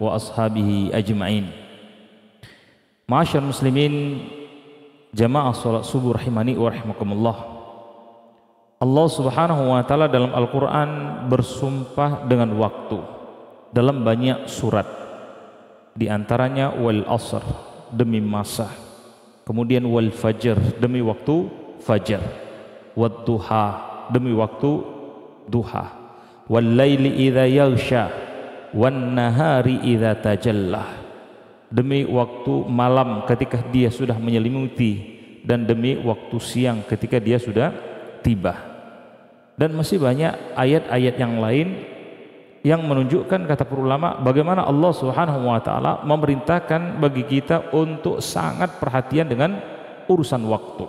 wa ashabihi ajma'in. Ma'asyar muslimin, jamaah salat subuh rahimani wa rahimakumullah. Allah Subhanahu wa taala dalam Al-Qur'an bersumpah dengan waktu dalam banyak surat. Di antaranya wal asr, demi masa. Kemudian wal fajr, demi waktu fajar. Wad duha, demi waktu duha. Wal laili idza yaghsha, wan nahari idza tajalla, demi waktu malam ketika dia sudah menyelimuti, dan demi waktu siang ketika dia sudah tiba. Dan masih banyak ayat-ayat yang lain yang menunjukkan, kata para ulama, bagaimana Allah Subhanahu wa taala memerintahkan bagi kita untuk sangat perhatian dengan urusan waktu.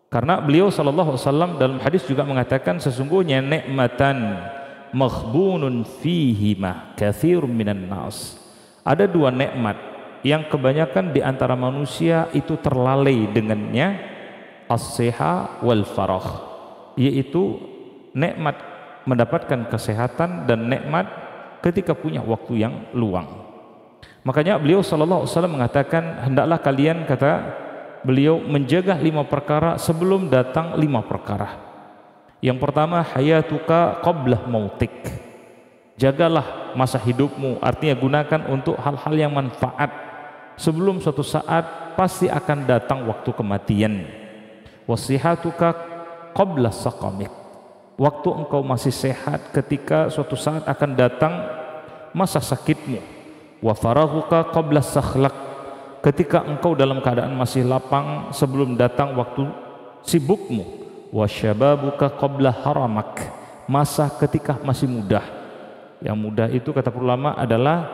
Karena beliau sallallahu alaihi wasallam dalam hadis juga mengatakan, sesungguhnya nikmatan maghbunun fihima katsirun minan nas. Ada dua nikmat yang kebanyakan di antara manusia itu terlalai dengannya, as-siha wal faragh, yaitu nikmat mendapatkan kesehatan dan nikmat ketika punya waktu yang luang. Makanya beliau sallallahu alaihi wasallam mengatakan, hendaklah kalian, kata beliau, menjaga 5 perkara sebelum datang 5 perkara. Yang pertama, hayatuka qabla mautik. Jagalah masa hidupmu, artinya gunakan untuk hal-hal yang manfaat sebelum suatu saat pasti akan datang waktu kematian. Wasihatuka qabla saqamik. Waktu engkau masih sehat ketika suatu saat akan datang masa sakitmu. Wa faraghuka qabla sakhlak. Ketika engkau dalam keadaan masih lapang sebelum datang waktu sibukmu. Wa syababuka qabla haramak. Masa ketika masih muda. Yang muda itu, kata ulama, adalah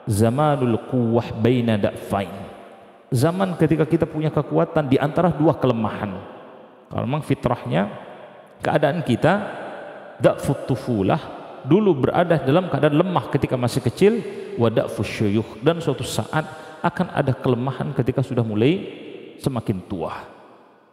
zamanul quwwah baina da'fain. Zaman ketika kita punya kekuatan di antara 2 kelemahan. Kalau memang fitrahnya keadaan kita da'fut tufulah, dulu berada dalam keadaan lemah ketika masih kecil, wa da'fus syuyukh, dan suatu saat akan ada kelemahan ketika sudah mulai semakin tua.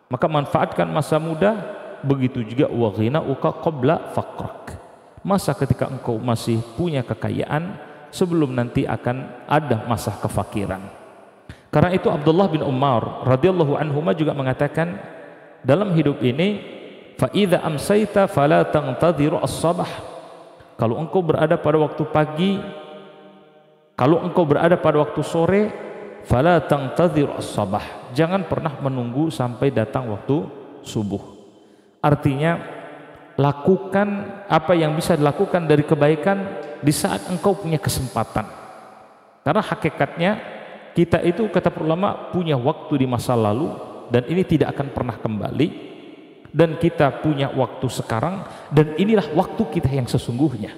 Maka manfaatkan masa muda. Begitu juga wa ghinauka qabla faqrak. Masa ketika engkau masih punya kekayaan sebelum nanti akan ada masa kefakiran. Karena itu Abdullah bin Umar radhiyallahu anhuma juga mengatakan, dalam hidup ini, fa idza amsayta fala tantadhiru as-sabah. Kalau engkau berada pada waktu pagi, kalau engkau berada pada waktu sore, fala tantadhiru as-sabah. Jangan pernah menunggu sampai datang waktu subuh. Artinya, lakukan apa yang bisa dilakukan dari kebaikan di saat engkau punya kesempatan. Karena hakikatnya kita itu, kata ulama, punya waktu di masa lalu dan ini tidak akan pernah kembali, dan kita punya waktu sekarang dan inilah waktu kita yang sesungguhnya,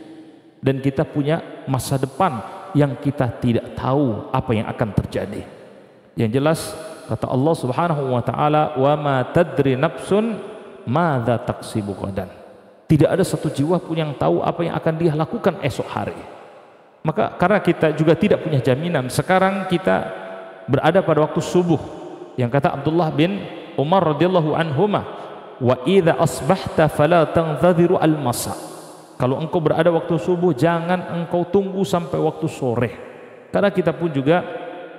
dan kita punya masa depan yang kita tidak tahu apa yang akan terjadi. Yang jelas, kata Allah Subhanahu wa taala, wa ma tadri nafsun madza taksibu ghadan. Tidak ada satu jiwa pun yang tahu apa yang akan dia lakukan esok hari. Maka karena kita juga tidak punya jaminan, sekarang kita berada pada waktu subuh, yang kata Abdullah bin Umar radhiyallahu anhuma, wa idza asbahta fala tantadhiru al-masa. Kalau engkau berada waktu subuh, jangan engkau tunggu sampai waktu sore. Karena kita pun juga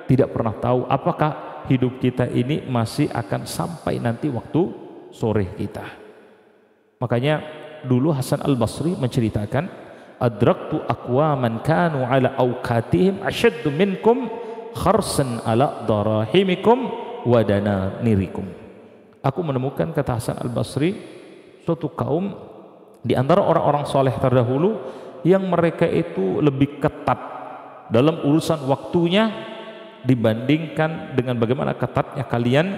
tidak pernah tahu apakah hidup kita ini masih akan sampai nanti waktu sore kita. Makanya dulu Hasan Al-Basri menceritakan, adraktu aqwaman kanu ala awqatihim asyaddu minkum kharsan ala darahimikum wa dananirikum. Aku menemukan, kata Hasan Al-Basri, suatu kaum di antara orang-orang soleh terdahulu yang mereka itu lebih ketat dalam urusan waktunya dibandingkan dengan bagaimana ketatnya kalian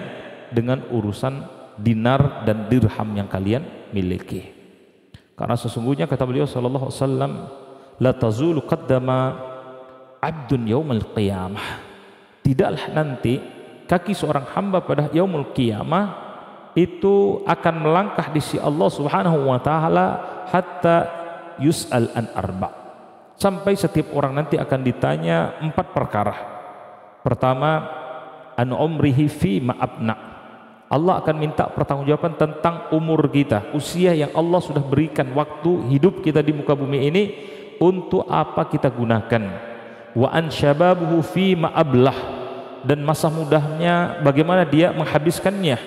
dengan urusan dinar dan dirham yang kalian miliki. Karena sesungguhnya, kata beliau sallallahu alaihi wasallam, la tazulu qaddama abdun yaumil qiyamah. Tidaklah nanti kaki seorang hamba pada yaumul qiyamah itu akan melangkah di sisi Allah Subhanahu wa taala hatta yus'al an arba. Sampai setiap orang nanti akan ditanya 4 perkara. Pertama, an umrihi fi ma abna. Allah akan minta pertanggungjawaban tentang umur kita, usia yang Allah sudah berikan, waktu hidup kita di muka bumi ini untuk apa kita gunakan. wa an syababuhu fi ma ablah, dan masa mudahnya bagaimana dia menghabiskannya.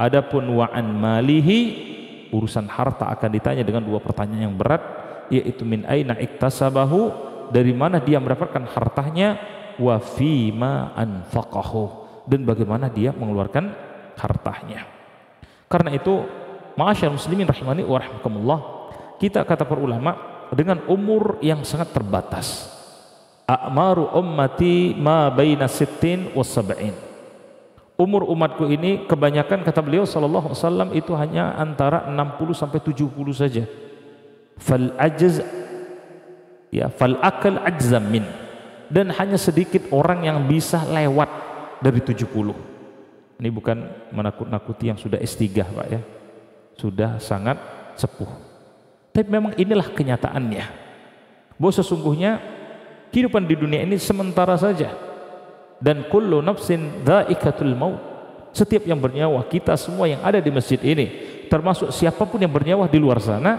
Adapun wa an malihi, urusan harta akan ditanya dengan dua pertanyaan yang berat, yaitu min aina iktasabahu, dari mana dia mendapatkan hartanya, wa fi ma anfaqahu, dan bagaimana dia mengeluarkan hartanya. Karena itu ma'asyar muslimin rahimani wa rahimakumullah, kita kata para ulama dengan umur yang sangat terbatas, a'maru ummati ma baina sittin wa sab'in, umur umatku ini kebanyakan kata beliau sallallahu alaihi wasallam itu hanya antara 60 sampai 70 saja. Fal ajz ya fal akal ajzam min, dan hanya sedikit orang yang bisa lewat dari 70. Ini bukan menakut-nakuti yang sudah S3 Pak ya, sudah sangat sepuh. Tapi memang inilah kenyataannya, bahwa sesungguhnya kehidupan di dunia ini sementara saja, dan kullu nafsin dha'iqatul maut, setiap yang bernyawa, kita semua yang ada di masjid ini, termasuk siapapun yang bernyawa di luar sana,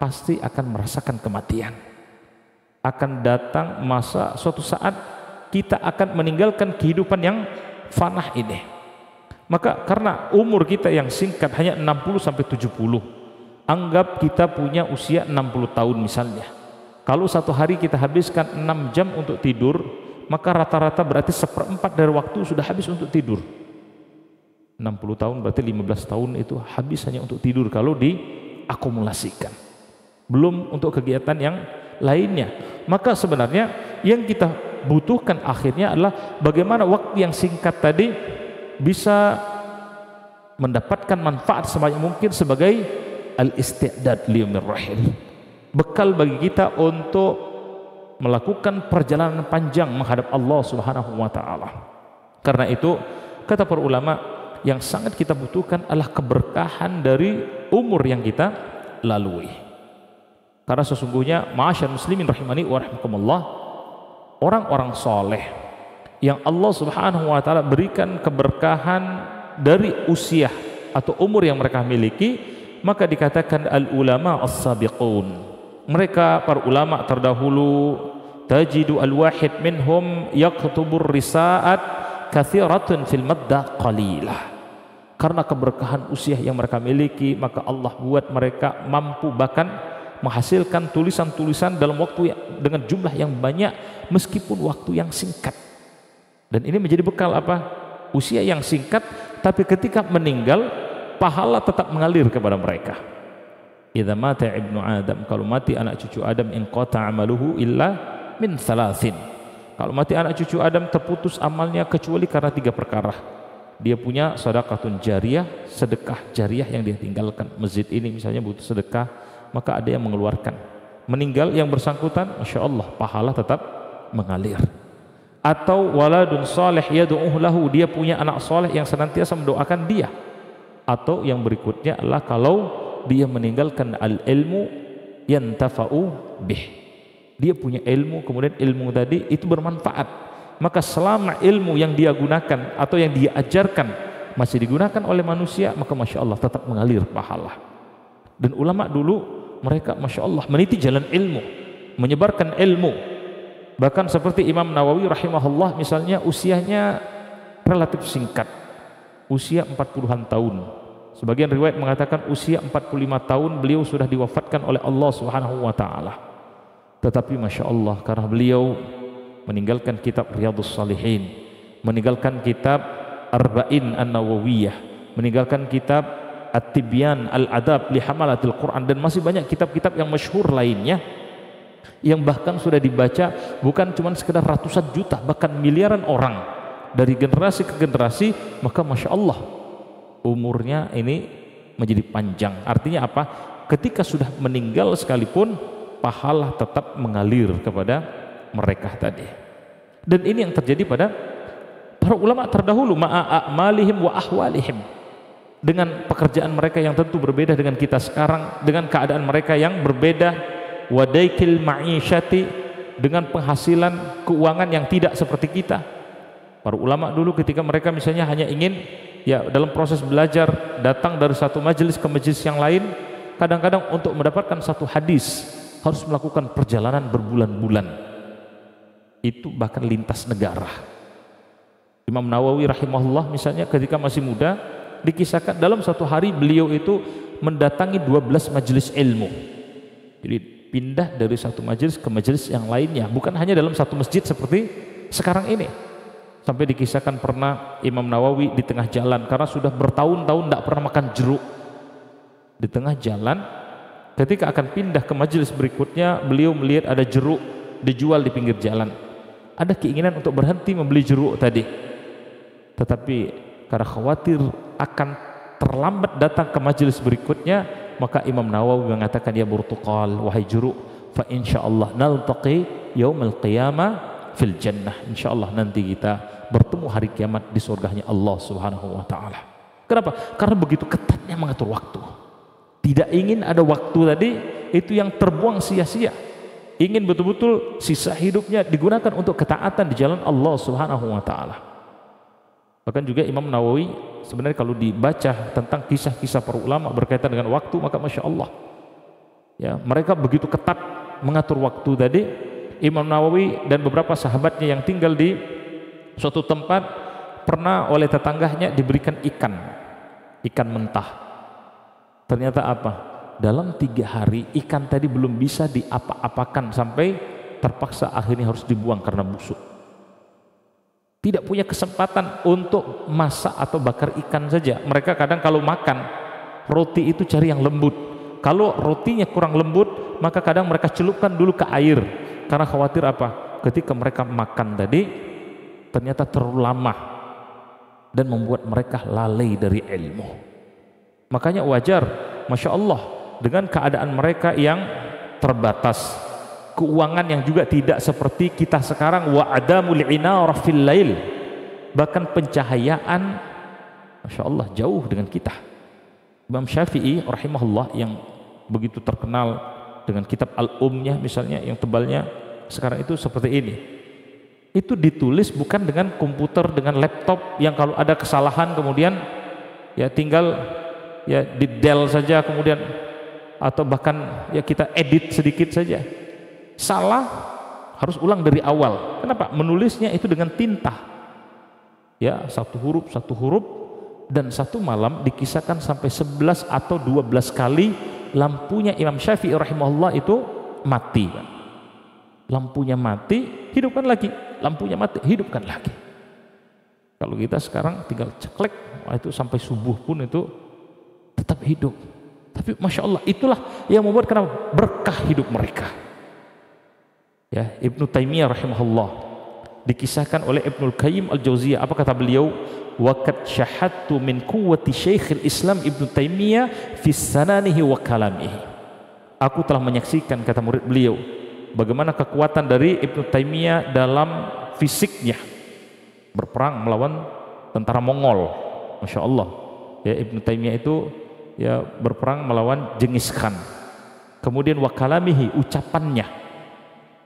pasti akan merasakan kematian. Akan datang masa suatu saat kita akan meninggalkan kehidupan yang fanah ini. Maka karena umur kita yang singkat hanya 60 sampai 70, anggap kita punya usia 60 tahun misalnya. Kalau satu hari kita habiskan 6 jam untuk tidur, maka rata-rata berarti 1/4 dari waktu sudah habis untuk tidur. 60 tahun berarti 15 tahun itu habis hanya untuk tidur kalau diakumulasikan, belum untuk kegiatan yang lainnya. Maka sebenarnya yang kita butuhkan akhirnya adalah bagaimana waktu yang singkat tadi bisa mendapatkan manfaat sebanyak mungkin sebagai al-isti'dad liyaumir rahil, bekal bagi kita untuk melakukan perjalanan panjang menghadap Allah Subhanahu wa taala. Karena itu kata para ulama, yang sangat kita butuhkan adalah keberkahan dari umur yang kita lalui. Karena sesungguhnya ma'asyar muslimin rahimani wa rahimakumullah, orang-orang soleh yang Allah Subhanahu wa taala berikan keberkahan dari usia atau umur yang mereka miliki, maka dikatakan al ulama as-sabiqun, mereka para ulama terdahulu, tajidu al wahid minhum yaktubur risaat kathiratun fil madda qalilah. Karena keberkahan usia yang mereka miliki, maka Allah buat mereka mampu bahkan menghasilkan tulisan-tulisan dalam waktu dengan jumlah yang banyak meskipun waktu yang singkat. Dan ini menjadi bekal apa? Usia yang singkat, tapi ketika meninggal pahala tetap mengalir kepada mereka. Idza mata ibnu Adam, kalau mati anak cucu Adam, inqata amaluhu illa min thalathin. Kalau mati anak cucu Adam terputus amalnya kecuali karena 3 perkara. Dia punya sedekahun jariyah, sedekah jariyah yang dia tinggalkan. Masjid ini misalnya butuh sedekah, maka ada yang mengeluarkan. Meninggal yang bersangkutan, masya Allah pahala tetap mengalir. Atau waladun salih yad'uhu lahu, dia punya anak soleh yang senantiasa mendoakan dia. Atau yang berikutnya adalah kalau dia meninggalkan al-ilmu yantafa'u bih, dia punya ilmu, kemudian ilmu tadi itu bermanfaat, maka selama ilmu yang dia gunakan atau yang dia ajarkan masih digunakan oleh manusia, maka masya Allah tetap mengalir pahala. Dan ulama dulu mereka masya Allah meniti jalan ilmu, menyebarkan ilmu. Bahkan seperti Imam Nawawi rahimahullah misalnya, usianya relatif singkat, usia 40-an tahun. Sebagian riwayat mengatakan usia 45 tahun beliau sudah diwafatkan oleh Allah Subhanahu wa taala. Tetapi masya Allah karena beliau meninggalkan kitab Riyadhus Shalihin, meninggalkan kitab Arba'in An-Nawawiyah, meninggalkan kitab At-Tibyan Al-Adab li Hamalatil Quran, dan masih banyak kitab-kitab yang masyhur lainnya yang bahkan sudah dibaca bukan cuma sekedar ratusan juta, bahkan miliaran orang dari generasi ke generasi. Maka masya Allah umurnya ini menjadi panjang. Artinya apa? Ketika sudah meninggal sekalipun pahala tetap mengalir kepada mereka tadi. Dan ini yang terjadi pada para ulama terdahulu, ma'a'malihim wa ahwalihim, dengan pekerjaan mereka yang tentu berbeda dengan kita sekarang, dengan keadaan mereka yang berbeda, wadaikil ma'isyati, dengan penghasilan keuangan yang tidak seperti kita. Para ulama dulu ketika mereka misalnya hanya ingin ya dalam proses belajar datang dari satu majelis ke majelis yang lain, kadang-kadang untuk mendapatkan satu hadis harus melakukan perjalanan berbulan-bulan. itu bahkan lintas negara. Imam Nawawi rahimahullah misalnya ketika masih muda dikisahkan dalam satu hari beliau itu mendatangi 12 majelis ilmu. Jadi pindah dari satu majelis ke majelis yang lainnya, bukan hanya dalam satu masjid seperti sekarang ini. Sampai dikisahkan pernah Imam Nawawi di tengah jalan karena sudah bertahun-tahun tidak pernah makan jeruk. Di tengah jalan ketika akan pindah ke majelis berikutnya, beliau melihat ada jeruk dijual di pinggir jalan. Ada keinginan untuk berhenti membeli jeruk tadi, tetapi karena khawatir akan terlambat datang ke majelis berikutnya, maka Imam Nawawi mengatakan, ya Burtuqal, wahai jeruk, fa insyaallah naltaqi yaumal qiyamah fil jannah, insyaallah nanti kita bertemu hari kiamat di surganya Allah Subhanahu wa taala. Kenapa? Karena begitu ketatnya mengatur waktu. Tidak ingin ada waktu tadi itu yang terbuang sia-sia. Ingin betul-betul sisa hidupnya digunakan untuk ketaatan di jalan Allah Subhanahu wa taala. Bahkan juga Imam Nawawi sebenarnya kalau dibaca tentang kisah-kisah para ulama berkaitan dengan waktu, maka Masya Allah ya, mereka begitu ketat mengatur waktu tadi. Imam Nawawi dan beberapa sahabatnya yang tinggal di suatu tempat pernah oleh tetangganya diberikan ikan mentah. Ternyata apa? Dalam 3 hari ikan tadi belum bisa diapa-apakan sampai terpaksa akhirnya harus dibuang karena busuk. Tidak punya kesempatan untuk masak atau bakar ikan saja. Mereka kadang kalau makan roti itu cari yang lembut. Kalau rotinya kurang lembut, maka kadang mereka celupkan dulu ke air karena khawatir apa? Ketika mereka makan tadi ternyata terlalu lama dan membuat mereka lalai dari ilmu. Makanya wajar, Masya Allah, dengan keadaan mereka yang terbatas, keuangan yang juga tidak seperti kita sekarang, wa adamul inarah fil lail, bahkan pencahayaan Masya Allah jauh dengan kita. Imam Syafi'i rahimahullah yang begitu terkenal dengan kitab Al-Umnya misalnya yang tebalnya sekarang itu seperti ini, itu ditulis bukan dengan komputer, dengan laptop yang kalau ada kesalahan kemudian ya tinggal ya di del saja kemudian, atau bahkan ya kita edit sedikit saja, salah harus ulang dari awal. Kenapa? Menulisnya itu dengan tinta ya, satu huruf dan satu malam dikisahkan sampai 11 atau 12 kali lampunya Imam Syafi'i rahimahullah itu mati. Lampunya mati, hidupkan lagi, lampunya mati, hidupkan lagi. Kalau kita sekarang tinggal ceklek, itu sampai subuh pun itu tetap hidup. Tapi Masya Allah, itulah yang membuat kenapa berkah hidup mereka. Ya, Ibnu Taimiyah rahimahullah dikisahkan oleh Ibnul Qayyim al-Jauziyah, apa kata beliau? Waqad syahadtu min quwwati Syekhul Islam Ibnu Taimiyah fi sananihi wa kalamihi. Aku telah menyaksikan, kata murid beliau, bagaimana kekuatan dari Ibnu Taimiyah dalam fisiknya berperang melawan tentara Mongol. Masya Allah ya, Ibnu Taimiyah itu ya berperang melawan Genghis Khan. Kemudian wakalamihi, ucapannya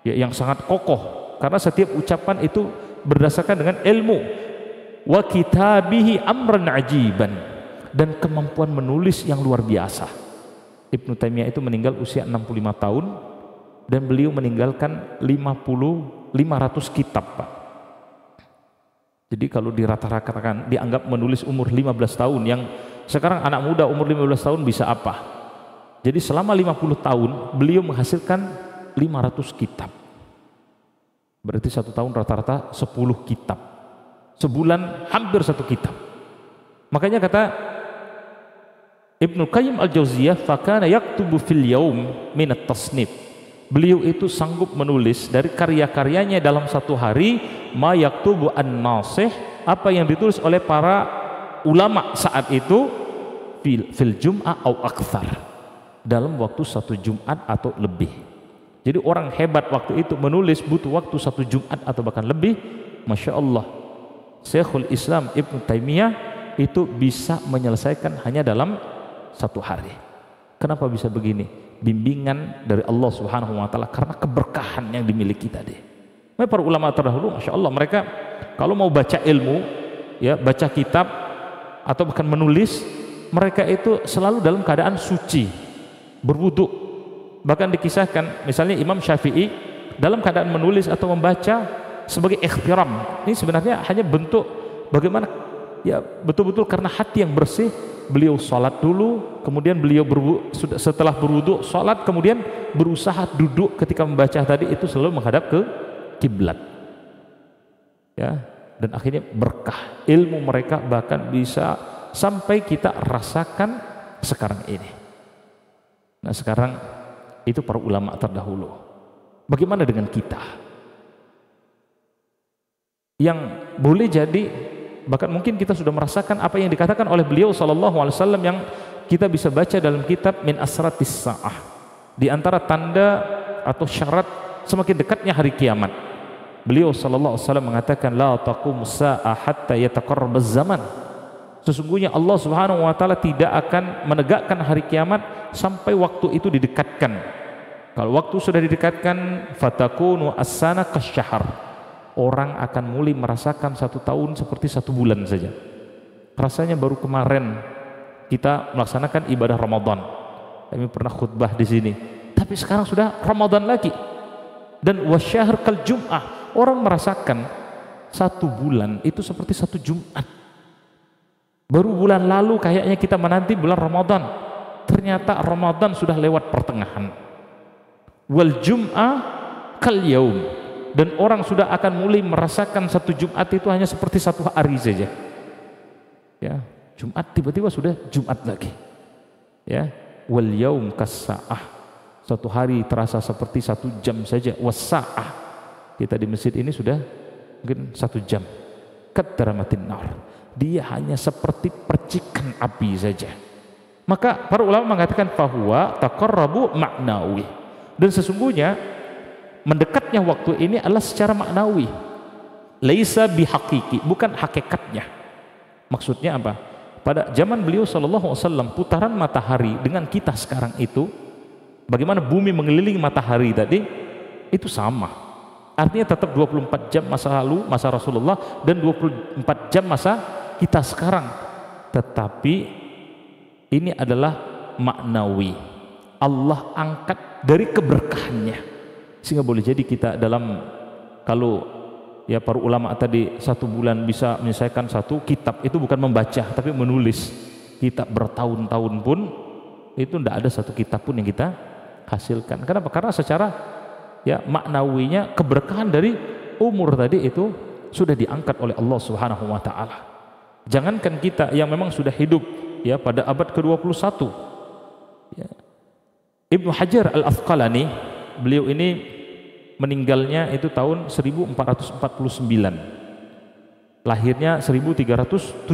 ya yang sangat kokoh karena setiap ucapan itu berdasarkan dengan ilmu. Wa kitabihi amran ajiban, dan kemampuan menulis yang luar biasa. Ibnu Taimiyah itu meninggal usia 65 tahun dan beliau meninggalkan 500 kitab, Pak. Jadi kalau dirata-ratakan dianggap menulis umur 15 tahun, yang sekarang anak muda umur 15 tahun bisa apa? Jadi selama 50 tahun beliau menghasilkan 500 kitab. Berarti 1 tahun rata-rata 10 kitab. Sebulan hampir 1 kitab. Makanya kata Ibnu Qayyim al-Jauziyah, fakana yaktubu fil yaum minat tasnif. Beliau itu sanggup menulis dari karya-karyanya dalam 1 hari, ma yaktubu an-nasih, apa yang ditulis oleh para ulama saat itu, fil jum'ah au akthar, dalam waktu 1 Jumat atau lebih. Jadi orang hebat waktu itu menulis butuh waktu 1 Jumat atau bahkan lebih. Masya Allah, Syekhul Islam Ibnu Taimiyah itu bisa menyelesaikan hanya dalam 1 hari. Kenapa bisa begini? Bimbingan dari Allah Subhanahu wa taala, karena keberkahan yang dimiliki tadi. Para ulama terdahulu Masya Allah, mereka kalau mau baca ilmu ya, baca kitab atau bahkan menulis, mereka itu selalu dalam keadaan suci, berwudu. Bahkan dikisahkan misalnya Imam Syafi'i dalam keadaan menulis atau membaca sebagai ikhtiram. Ini sebenarnya hanya bentuk bagaimana ya betul-betul karena hati yang bersih beliau sholat dulu, kemudian beliau setelah berwudu sholat, kemudian berusaha duduk ketika membaca tadi itu selalu menghadap ke kiblat. Ya, dan akhirnya berkah ilmu mereka bahkan bisa sampai kita rasakan sekarang ini. Nah sekarang itu para ulama terdahulu. Bagaimana dengan kita? Yang boleh jadi bahkan mungkin kita sudah merasakan apa yang dikatakan oleh beliau sallallahu alaihi wasallam yang kita bisa baca dalam kitab Min Asratis Sa'ah. Di antara tanda atau syarat semakin dekatnya hari kiamat. Beliau sallallahu alaihi wasallam mengatakan la taqumus sa'ah hatta yataqarrabaz zaman. Sesungguhnya Allah Subhanahu wa taala tidak akan menegakkan hari kiamat sampai waktu itu didekatkan. Kalau waktu sudah didekatkan, fatakunu as-sana kasyahr. Orang akan mulai merasakan 1 tahun seperti 1 bulan saja. Rasanya baru kemarin kita melaksanakan ibadah Ramadan. Kami pernah khutbah di sini. Tapi sekarang sudah Ramadan lagi. Dan wasyahr kal jum'ah. Orang merasakan 1 bulan itu seperti 1 Jumat. Baru bulan lalu kayaknya kita menanti bulan Ramadan. Ternyata Ramadan sudah lewat pertengahan. Wal jum'ah kal yaum. Dan orang sudah akan mulai merasakan 1 Jumat itu hanya seperti 1 hari saja. Ya, Jumat tiba-tiba sudah Jumat lagi. Ya, wal yaum kas-sa'ah. 1 hari terasa seperti 1 jam saja. Was-sa'ah. Kita di masjid ini sudah mungkin 1 jam. Kadramatin nar. Dia hanya seperti percikan api saja. Maka para ulama mengatakan bahwa taqarrabu ma'nawi. Dan sesungguhnya mendekatnya waktu ini adalah secara maknawi. Laisa bihaqiki, bukan hakikatnya. Maksudnya apa? Pada zaman beliau sallallahu alaihi wasallam putaran matahari dengan kita sekarang itu bagaimana bumi mengelilingi matahari tadi itu sama. Artinya tetap 24 jam masa lalu, masa Rasulullah, dan 24 jam masa kita sekarang. Tetapi ini adalah maknawi. Allah angkat dari keberkahannya. Sehingga boleh jadi kita dalam, kalau ya para ulama tadi 1 bulan bisa menyelesaikan 1 kitab, itu bukan membaca tapi menulis. Kitab bertahun-tahun pun itu tidak ada 1 kitab pun yang kita hasilkan. Kenapa? Karena secara ya maknawinya keberkahan dari umur tadi itu sudah diangkat oleh Allah Subhanahu wa taala. Jangankan kita yang memang sudah hidup ya pada abad ke-21. Ya. Ibnu Hajar Al-Asqalani, beliau ini meninggalnya itu tahun 1449. Lahirnya 1372.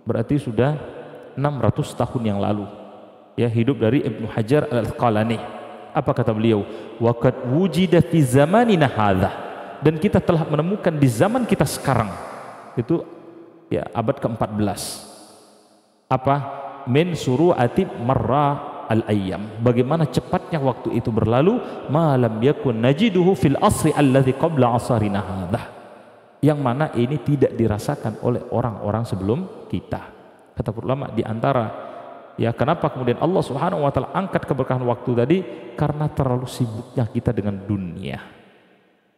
Berarti sudah 600 tahun yang lalu. Ya, hidup dari Ibnu Hajar Al-Asqalani. Apa kata beliau? Waqad wujida fi zamanina hadza. Dan kita telah menemukan di zaman kita sekarang. Itu ya abad ke-14. Apa? Min suru'ati marra al-ayyam. Bagaimana cepatnya waktu itu berlalu, ma lam yakun najiduhu fil asri alladzi qabla asrina hadza. Yang mana ini tidak dirasakan oleh orang-orang sebelum kita. Kata ulama di antara ya kenapa kemudian Allah Subhanahu wa taala angkat keberkahan waktu tadi? Karena terlalu sibuknya kita dengan dunia.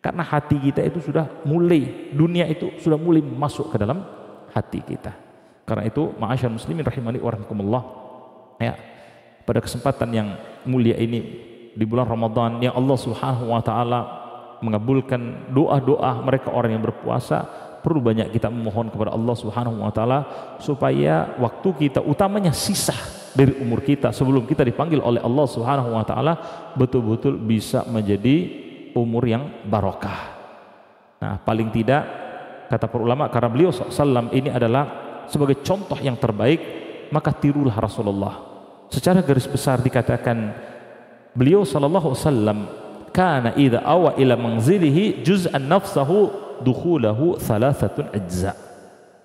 Karena hati kita itu sudah mulai, dunia itu sudah mulai masuk ke dalam hati kita. Karena itu ma'asyar muslimin rahimani wa rahimakumullah. Ya, pada kesempatan yang mulia ini di bulan Ramadan yang Allah Subhanahu wa taala mengabulkan doa-doa mereka orang yang berpuasa, perlu banyak kita memohon kepada Allah Subhanahu wa taala supaya waktu kita, utamanya sisa dari umur kita sebelum kita dipanggil oleh Allah Subhanahu wa taala, betul-betul bisa menjadi umur yang barokah. Nah, paling tidak kata para ulama, karena beliau SAW ini adalah sebagai contoh yang terbaik, maka tirulah Rasulullah. Secara garis besar dikatakan beliau sallallahu alaihi wasallam kana idza awa ila manzilihi juz'an nafsahu dukhulahu thalathatun ajza.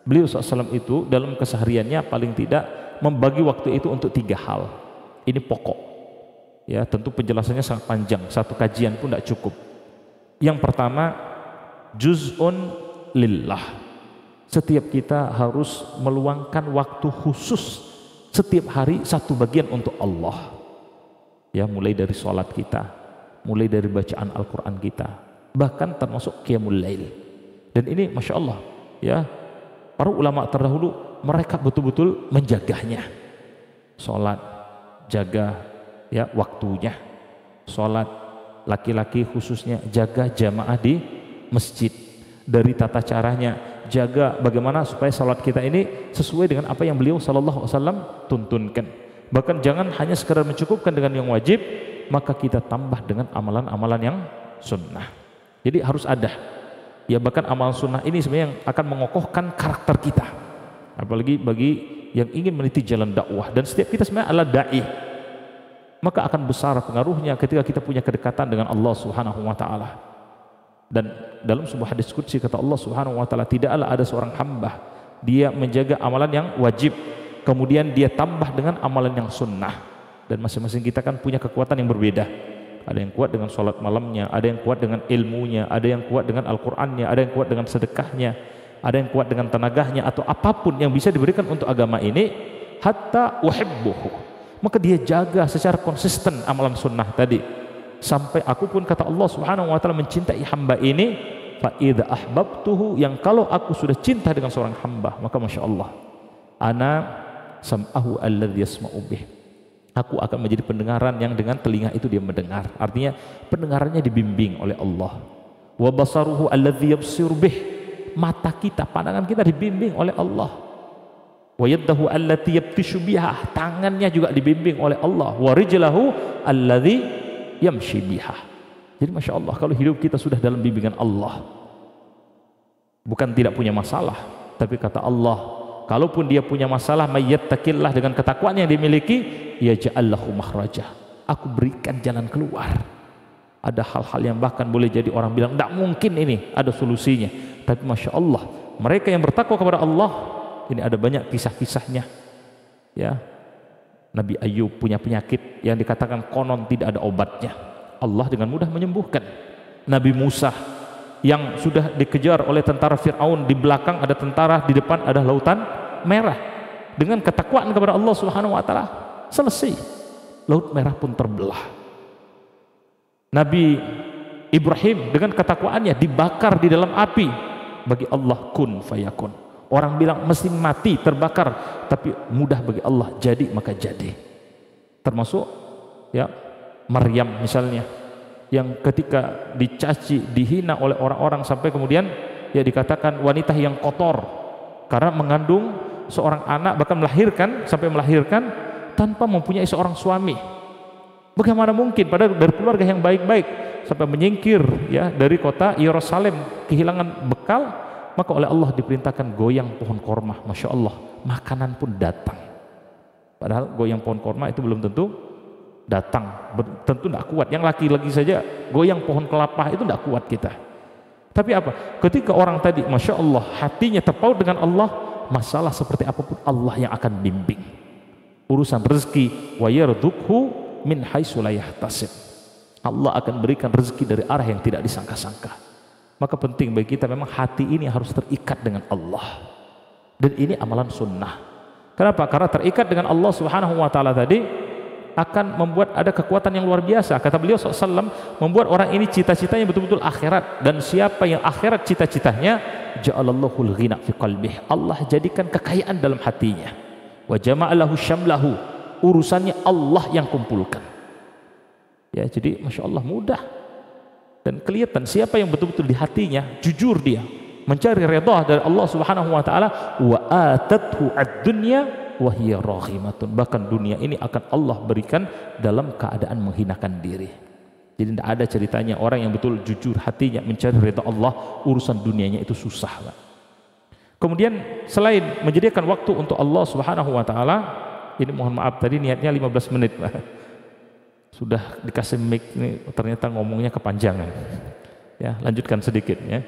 Beliau SAW itu dalam kesehariannya paling tidak membagi waktu itu untuk 3 hal. Ini pokok. Ya, tentu penjelasannya sangat panjang, 1 kajian pun tidak cukup. Yang pertama, juz'un lillah. Setiap kita harus meluangkan waktu khusus setiap hari 1 bagian untuk Allah. Ya, mulai dari sholat kita, mulai dari bacaan Al-Quran kita, bahkan termasuk qiyamul lail. Dan ini Masya Allah ya, para ulama terdahulu mereka betul-betul menjaganya. Sholat, jaga ya waktunya. Sholat, laki-laki khususnya jaga jamaah di masjid. Dari tata caranya, jaga bagaimana supaya sholat kita ini sesuai dengan apa yang beliau sallallahu alaihi wasallam tuntunkan. Bahkan jangan hanya sekedar mencukupkan dengan yang wajib, maka kita tambah dengan amalan-amalan yang sunnah. Jadi harus ada. Ya bahkan amalan sunnah ini sebenarnya yang akan mengokohkan karakter kita. Apalagi bagi yang ingin meniti jalan dakwah, dan setiap kita sebenarnya adalah dai. Maka akan besar pengaruhnya ketika kita punya kedekatan dengan Allah Subhanahu wa taala. Dan dalam sebuah hadis qudsi kata Allah Subhanahu wa taala, tidaklah ada seorang hamba dia menjaga amalan yang wajib kemudian dia tambah dengan amalan yang sunnah. Dan masing-masing kita kan punya kekuatan yang berbeda. Ada yang kuat dengan sholat malamnya, ada yang kuat dengan ilmunya, ada yang kuat dengan Al-Qur'annya, ada yang kuat dengan sedekahnya, ada yang kuat dengan tenaganya, atau apapun yang bisa diberikan untuk agama ini. Hatta uhibbuhu, maka dia jaga secara konsisten amalan sunnah tadi, sampai aku pun kata Allah Subhanahu wa taala mencintai hamba ini. Fa idza ahbabtuhu, yang kalau aku sudah cinta dengan seorang hamba, maka Masya Allah, ana sam'ahu alladhi yasma'u bih, aku akan menjadi pendengaran yang dengan telinga itu dia mendengar. Artinya pendengarannya dibimbing oleh Allah. Wa basaruhu alladhi yabsir bih, mata kita, pandangan kita dibimbing oleh Allah. Wa yadahu allati yabtishu biha, tangannya juga dibimbing oleh Allah. Wa rijlahu alladhi yamshi biha. Jadi Masya Allah, kalau hidup kita sudah dalam bimbingan Allah, bukan tidak punya masalah, tapi kata Allah, kalaupun dia punya masalah, mayyattaqillah, dengan ketakwaan yang dimiliki, yaj'al lahu makhraja, aku berikan jalan keluar. Ada hal-hal yang bahkan boleh jadi orang bilang tidak mungkin ini ada solusinya, tapi Masya Allah, mereka yang bertakwa kepada Allah, ini ada banyak kisah-kisahnya ya. Nabi Ayub punya penyakit yang dikatakan konon tidak ada obatnya, Allah dengan mudah menyembuhkan. Nabi Musa yang sudah dikejar oleh tentara Fir'aun, di belakang ada tentara, di depan ada lautan merah, dengan ketakwaan kepada Allah Subhanahu wa taala selesai, laut merah pun terbelah. Nabi Ibrahim dengan ketakwaannya dibakar di dalam api, bagi Allah kun fayakun. Orang bilang mesti mati terbakar, tapi mudah bagi Allah, jadi maka jadi. Termasuk ya Maryam misalnya, yang ketika dicaci, dihina oleh orang-orang, sampai kemudian ya dikatakan wanita yang kotor karena mengandung seorang anak, bahkan melahirkan, sampai melahirkan tanpa mempunyai seorang suami. Bagaimana mungkin, padahal dari keluarga yang baik-baik, sampai menyingkir ya dari kota Yerusalem, kehilangan bekal, maka oleh Allah diperintahkan goyang pohon korma. Masya Allah, makanan pun datang. Padahal goyang pohon korma itu belum tentu datang, tentu tidak kuat. Yang laki-laki saja goyang pohon kelapa itu tidak kuat kita. Tapi apa? Ketika orang tadi Masya Allah hatinya terpaut dengan Allah, masalah seperti apapun Allah yang akan bimbing. Urusan rezeki, wa yarzuqhu min haitsu la yahtasib, Allah akan berikan rezeki dari arah yang tidak disangka-sangka. Maka penting bagi kita memang hati ini harus terikat dengan Allah, dan ini amalan sunnah. Kenapa? Karena terikat dengan Allah Subhanahu wa taala tadi akan membuat ada kekuatan yang luar biasa. Kata beliau SAW, membuat orang ini cita-citanya betul-betul akhirat. Dan siapa yang akhirat cita-citanya, ja'alallahul ghina fi qalbih, Allah jadikan kekayaan dalam hatinya. Wa jama'alahu syamlahu, urusannya Allah yang kumpulkan. Ya, jadi Masya Allah mudah. Dan kelihatan siapa yang betul-betul di hatinya jujur, dia mencari redha dari Allah Subhanahu wa taala. Wa atathu ad-dunya wa hiya raghimatun, bahkan dunia ini akan Allah berikan dalam keadaan menghinakan diri. Jadi tidak ada ceritanya orang yang betul jujur hatinya mencari redha Allah, urusan dunianya itu susah, Pak. Kemudian selain menyediakan waktu untuk Allah Subhanahu wa taala, ini mohon maaf tadi niatnya 15 menit, Pak. Sudah dikasih mic ini ternyata ngomongnya kepanjangan. Ya, lanjutkan sedikit ya.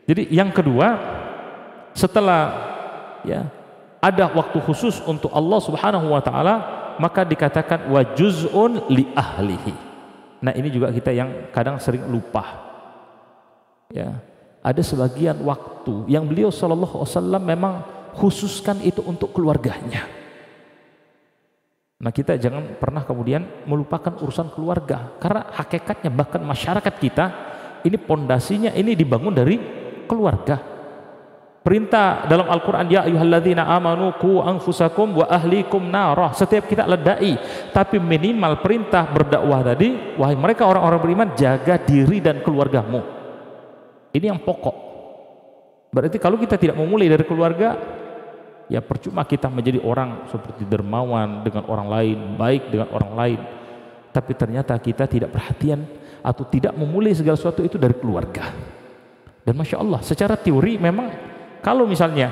Jadi yang kedua, setelah ya ada waktu khusus untuk Allah Subhanahu wa taala, maka dikatakan wa juz'un li ahlihi. Nah, ini juga kita yang kadang sering lupa. Ya, ada sebagian waktu yang beliau sallallahu alaihi wasallam memang khususkan itu untuk keluarganya. Nah, kita jangan pernah kemudian melupakan urusan keluarga, karena hakikatnya bahkan masyarakat kita ini pondasinya ini dibangun dari keluarga. Perintah dalam Al-Quran, ya ayyuhalladzina amanu qu anfusakum wa ahlikum narah, setiap kita ledai, tapi minimal perintah berdakwah tadi, wahai mereka orang-orang beriman, jaga diri dan keluargamu. Ini yang pokok. Berarti kalau kita tidak memulai dari keluarga, ya percuma kita menjadi orang seperti dermawan dengan orang lain, baik dengan orang lain, tapi ternyata kita tidak perhatian atau tidak memulai segala sesuatu itu dari keluarga. Dan Masya Allah, secara teori memang kalau misalnya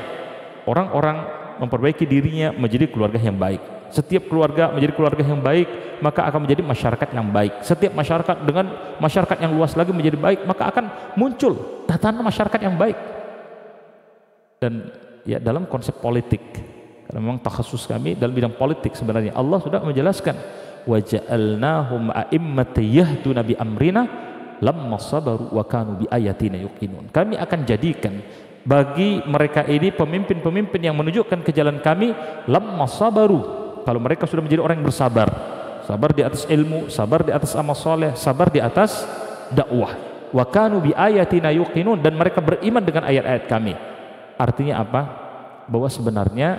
orang-orang memperbaiki dirinya menjadi keluarga yang baik, setiap keluarga menjadi keluarga yang baik, maka akan menjadi masyarakat yang baik. Setiap masyarakat dengan masyarakat yang luas lagi menjadi baik, maka akan muncul tatanan masyarakat yang baik. Dan ya dalam konsep politik, karena memang takhasus kami dalam bidang politik sebenarnya, Allah sudah menjelaskan, wa ja'alnahum a'immatan yahduna bi amrina lamma sabaru wa kanu bi ayatina yuqinun. Kami akan jadikan bagi mereka ini pemimpin-pemimpin yang menunjukkan ke jalan kami lamma sabaru, kalau mereka sudah menjadi orang yang bersabar, sabar di atas ilmu, sabar di atas amal soleh, sabar di atas dakwah, wa kanu bi ayatina yuqinun, dan mereka beriman dengan ayat-ayat kami. Artinya apa? Bahwa sebenarnya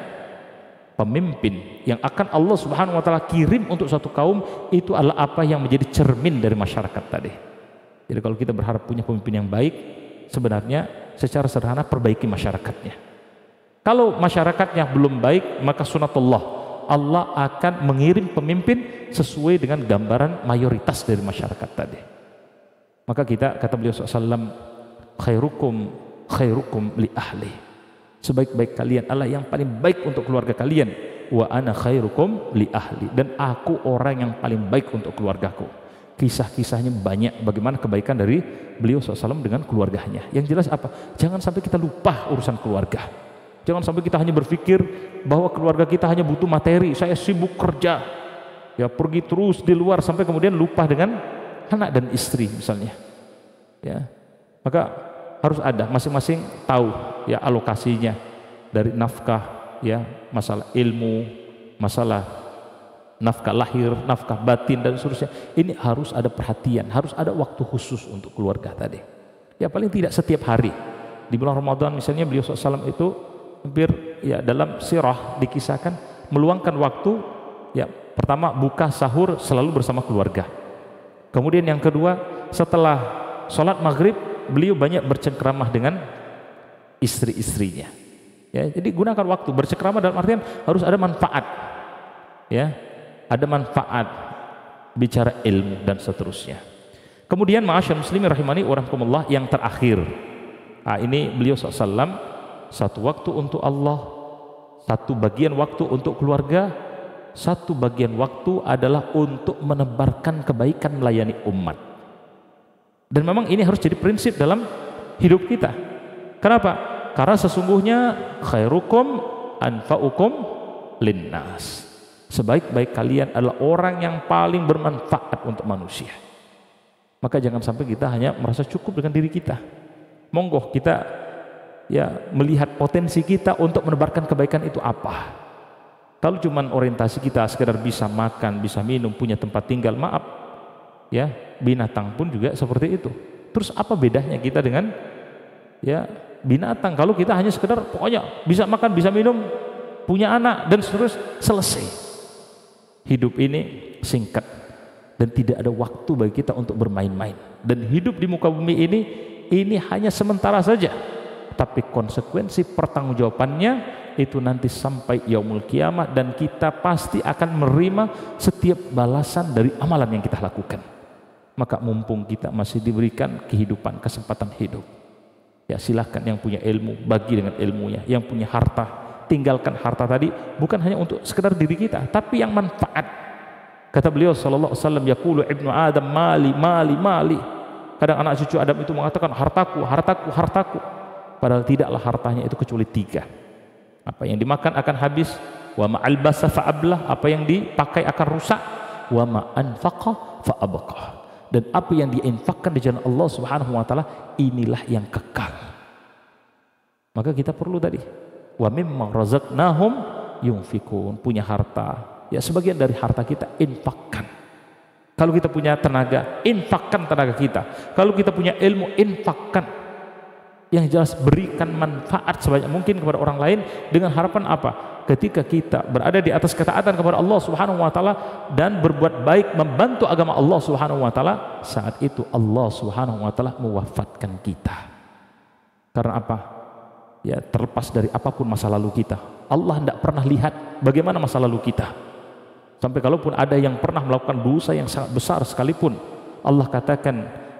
pemimpin yang akan Allah Subhanahu wa taala kirim untuk suatu kaum itu adalah apa yang menjadi cermin dari masyarakat tadi. Jadi kalau kita berharap punya pemimpin yang baik, sebenarnya secara sederhana perbaiki masyarakatnya. Kalau masyarakatnya belum baik, maka sunatullah, Allah akan mengirim pemimpin sesuai dengan gambaran mayoritas dari masyarakat tadi. Maka kita, kata beliau SAW, khairukum li ahli, sebaik-baik kalian adalah yang paling baik untuk keluarga kalian, wa ana khairukum li ahli, dan aku orang yang paling baik untuk keluargaku. Kisah-kisahnya banyak bagaimana kebaikan dari beliau SAW dengan keluarganya. Yang jelas apa? Jangan sampai kita lupa urusan keluarga. Jangan sampai kita hanya berpikir bahwa keluarga kita hanya butuh materi. Saya sibuk kerja, ya pergi terus di luar, sampai kemudian lupa dengan anak dan istri misalnya. Ya, maka harus ada masing-masing tahu ya alokasinya dari nafkah, ya masalah ilmu, masalah nafkah lahir, nafkah batin dan seterusnya. Ini harus ada perhatian, harus ada waktu khusus untuk keluarga tadi. Ya paling tidak setiap hari. Di bulan Ramadan misalnya beliau SAW itu hampir ya dalam sirah dikisahkan meluangkan waktu, ya pertama buka sahur selalu bersama keluarga. Kemudian yang kedua, setelah sholat maghrib beliau banyak bercengkrama dengan istri-istrinya. Ya, jadi gunakan waktu bercengkrama dalam artian harus ada manfaat. Ya, ada manfaat, bicara ilmu dan seterusnya. Kemudian ma'asyar muslimin rahimani wa rahmatullah, yang terakhir, ini beliau SAW, satu waktu untuk Allah, satu bagian waktu untuk keluarga, satu bagian waktu adalah untuk menebarkan kebaikan, melayani umat. Dan memang ini harus jadi prinsip dalam hidup kita. Kenapa? Karena sesungguhnya khairukum anfa'ukum linnas, sebaik-baik kalian adalah orang yang paling bermanfaat untuk manusia. Maka jangan sampai kita hanya merasa cukup dengan diri kita. Monggo kita ya melihat potensi kita untuk menebarkan kebaikan itu apa. Kalau cuman orientasi kita sekedar bisa makan, bisa minum, punya tempat tinggal, maaf ya, binatang pun juga seperti itu. Terus apa bedanya kita dengan ya binatang? Kalau kita hanya sekedar pokoknya bisa makan, bisa minum, punya anak dan seterusnya, selesai. Hidup ini singkat dan tidak ada waktu bagi kita untuk bermain-main. Dan hidup di muka bumi ini hanya sementara saja. Tapi konsekuensi pertanggungjawabannya itu nanti sampai yaumul kiamah, dan kita pasti akan menerima setiap balasan dari amalan yang kita lakukan. Maka mumpung kita masih diberikan kehidupan, kesempatan hidup, ya silahkan yang punya ilmu bagi dengan ilmunya, yang punya harta tinggalkan harta tadi bukan hanya untuk sekedar diri kita, tapi yang manfaat. Kata beliau sallallahu alaihi wasallam, yaqulu ibnu adam mali mali mali. Kadang anak cucu Adam itu mengatakan hartaku, hartaku, hartaku. Padahal tidaklah hartanya itu kecuali 3. Apa yang dimakan akan habis, wa ma albasa fa ablah, apa yang dipakai akan rusak, wa ma anfaqa fa abqa, dan apa yang diinfakkan di jalan Allah Subhanahu wa taala inilah yang kekal. Maka kita perlu tadi wa mimma razaqnahum yunfikun, punya harta, ya sebagian dari harta kita infakkan. Kalau kita punya tenaga, infakkan tenaga kita. Kalau kita punya ilmu, infakkan. Yang jelas berikan manfaat sebanyak mungkin kepada orang lain dengan harapan apa? Ketika kita berada di atas ketaatan kepada Allah Subhanahu wa taala dan berbuat baik membantu agama Allah Subhanahu wa taala, saat itu Allah Subhanahu wa taala mewafatkan kita. Karena apa? Ya, terlepas dari apapun masa lalu kita, Allah tidak pernah lihat bagaimana masa lalu kita. Sampai kalaupun ada yang pernah melakukan dosa yang sangat besar sekalipun, Allah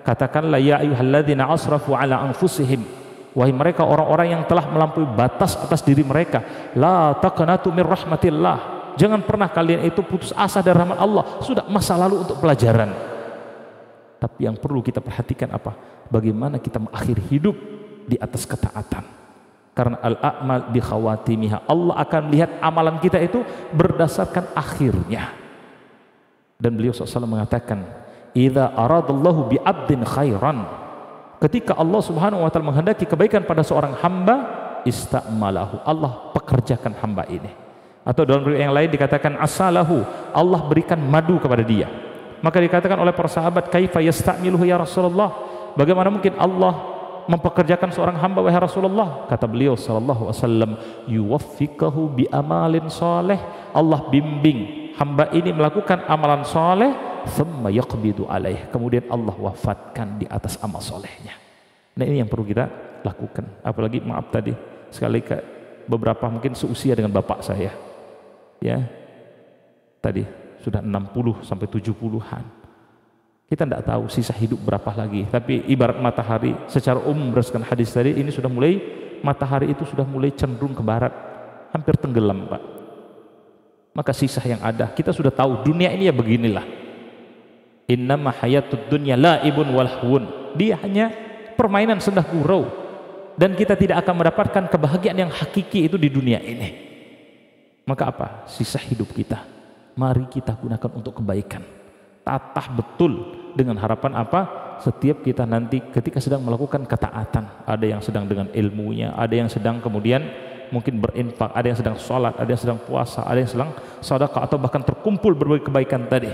katakanlah ya ayyuhalladzina asrafu ala anfusihim, wahai mereka orang-orang yang telah melampaui batas atas diri mereka, la taqnatu min rahmatillah, jangan pernah kalian itu putus asa dari rahmat Allah. Sudah masa lalu untuk pelajaran. Tapi yang perlu kita perhatikan apa? Bagaimana kita mengakhiri hidup di atas ketaatan. Karena al-a'mal bi khawatimiha, Allah akan lihat amalan kita itu berdasarkan akhirnya. Dan beliau SAW mengatakan, idza aradallahu bi 'abdin khairan, ketika Allah Subhanahu wa taala menghendaki kebaikan pada seorang hamba, ista'malahu, Allah pekerjakan hamba ini. Atau dalam riwayat yang lain dikatakan asalahu, Allah berikan madu kepada dia. Maka dikatakan oleh para sahabat, kaifa yasta'miluhu ya Rasulullah, bagaimana mungkin Allah mempekerjakan seorang hamba wahai Rasulullah? Kata beliau sallallahu alaihi wasallam, yuwaffiqahu bi amalin saleh, Allah bimbing hamba ini melakukan amalan saleh, thumma yaqbidu alaih, kemudian Allah wafatkan di atas amal solehnya. Nah, ini yang perlu kita lakukan. Apalagi maaf tadi sekali beberapa mungkin seusia dengan bapak saya, ya tadi sudah 60 sampai 70-an. Kita tidak tahu sisa hidup berapa lagi. Tapi ibarat matahari, secara umum berdasarkan hadis tadi, ini sudah mulai, matahari itu sudah mulai cenderung ke barat, hampir tenggelam, Pak. Maka sisa yang ada, kita sudah tahu dunia ini ya beginilah. Innama hayatud dunya la'ibun walhun, dia hanya permainan sendah gurau, dan kita tidak akan mendapatkan kebahagiaan yang hakiki itu di dunia ini. Maka apa? Sisa hidup kita, mari kita gunakan untuk kebaikan. Tatah betul dengan harapan apa? Setiap kita nanti ketika sedang melakukan ketaatan, ada yang sedang dengan ilmunya, ada yang sedang kemudian mungkin berinfak, ada yang sedang sholat, ada yang sedang puasa, ada yang sedang sedekah, atau bahkan terkumpul berbagai kebaikan tadi,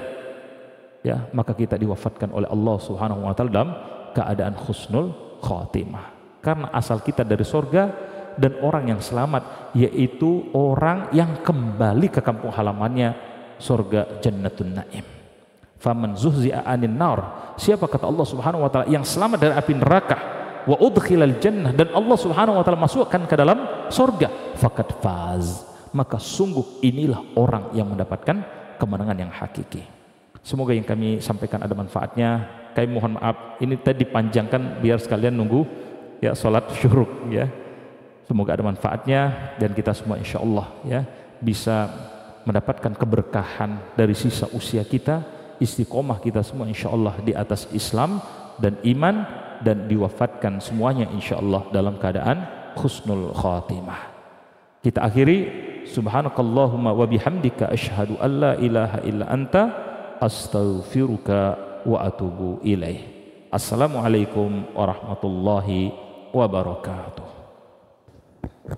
ya, maka kita diwafatkan oleh Allah Subhanahu wa taala dalam keadaan husnul khatimah. Karena asal kita dari sorga, dan orang yang selamat yaitu orang yang kembali ke kampung halamannya, sorga Jannatun Naim. Faman zuhzi'a 'anil nar, siapa kata Allah Subhanahu wa taala yang selamat dari api neraka, wa udkhilal jannah, dan Allah Subhanahu wa taala masukkan ke dalam surga, faqad faz, maka sungguh inilah orang yang mendapatkan kemenangan yang hakiki. Semoga yang kami sampaikan ada manfaatnya. Kami mohon maaf ini tadi dipanjangkan biar sekalian nunggu ya salat syuruk ya. Semoga ada manfaatnya dan kita semua insyaallah ya bisa mendapatkan keberkahan dari sisa usia kita, istiqomah kita semua insyaallah di atas Islam dan iman, dan diwafatkan semuanya insyaallah dalam keadaan husnul khatimah. Kita akhiri, subhanakallahumma wa bihamdika asyhadu an la ilaha illa anta astaghfiruka wa atubu ilaih. Assalamualaikum warahmatullahi wabarakatuh.